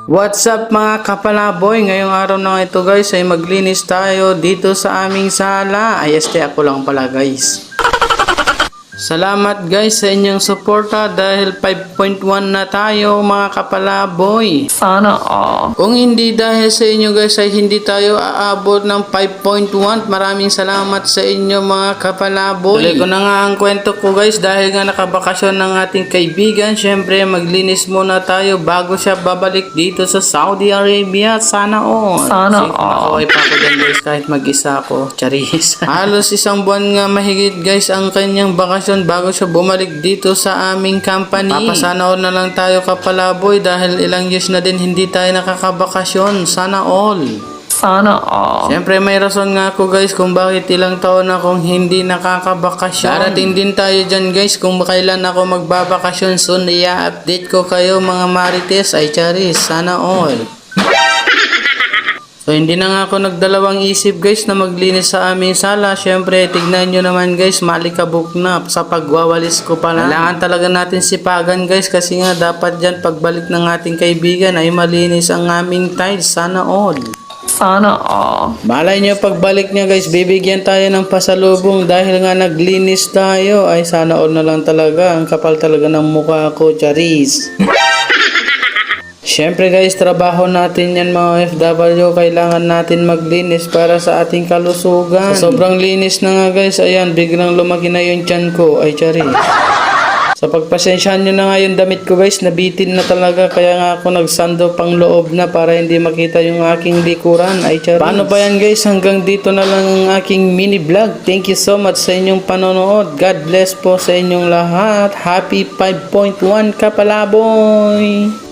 What's up mga kapalaboy? Ngayong araw na ito guys ay maglinis tayo dito sa aming sala. Ay ako lang pala guys. Salamat guys sa inyong suporta dahil 5.1 na tayo mga kapalaboy. Sana all. Kung hindi dahil sa inyo guys ay hindi tayo aabot ng 5.1. Maraming salamat sa inyo mga kapalaboy. Tuloy ko na nga ang kwento ko guys dahil nga nakabakasyon ng ating kaibigan. Syempre maglinis muna tayo bago siya babalik dito sa Saudi Arabia. Sana all. Sana all. Okay pa ako dyan guys kahit mag-isa ako. Charis. Halos isang buwan nga mahigit guys ang kanyang bakasyon bago siya bumalik dito sa aming company. Papasana all na lang tayo kapalaboy dahil ilang years na din hindi tayo nakakabakasyon. Sana all. Sana all. Siyempre may rason nga ako guys kung bakit ilang taon na akong hindi nakakabakasyon. Darating din tayo dyan guys kung kailan ako magbabakasyon soon. I-update ko kayo mga marites. Ay charis. Sana all. So hindi na nga ako nagdalawang isip guys na maglinis sa aming sala. Syempre tignan nyo naman guys, malikabok na sa pagwawalis ko pala. Kailangan talaga natin sipagan guys kasi nga dapat dyan pagbalik ng ating kaibigan ay malinis ang aming tiles. Sana all. Sana all. Malay nyo pagbalik niya guys, bibigyan tayo ng pasalubong dahil nga naglinis tayo. Ay sana all na lang talaga. Ang kapal talaga ng mukha ko, charis. Siyempre guys, trabaho natin yan mga OFW. Kailangan natin maglinis para sa ating kalusugan. Sa sobrang linis na nga guys, ayan, biglang lumaki na yung tiyan ko. Ay, chari. Sa pagpasensyahan nyo na nga yung damit ko guys, nabitin na talaga. Kaya nga ako nagsando pang loob na para hindi makita yung aking likuran. Ay, chari. Paano ba yan guys? Hanggang dito na lang ang aking mini vlog. Thank you so much sa inyong panonood. God bless po sa inyong lahat. Happy 5.1 kapalaboy!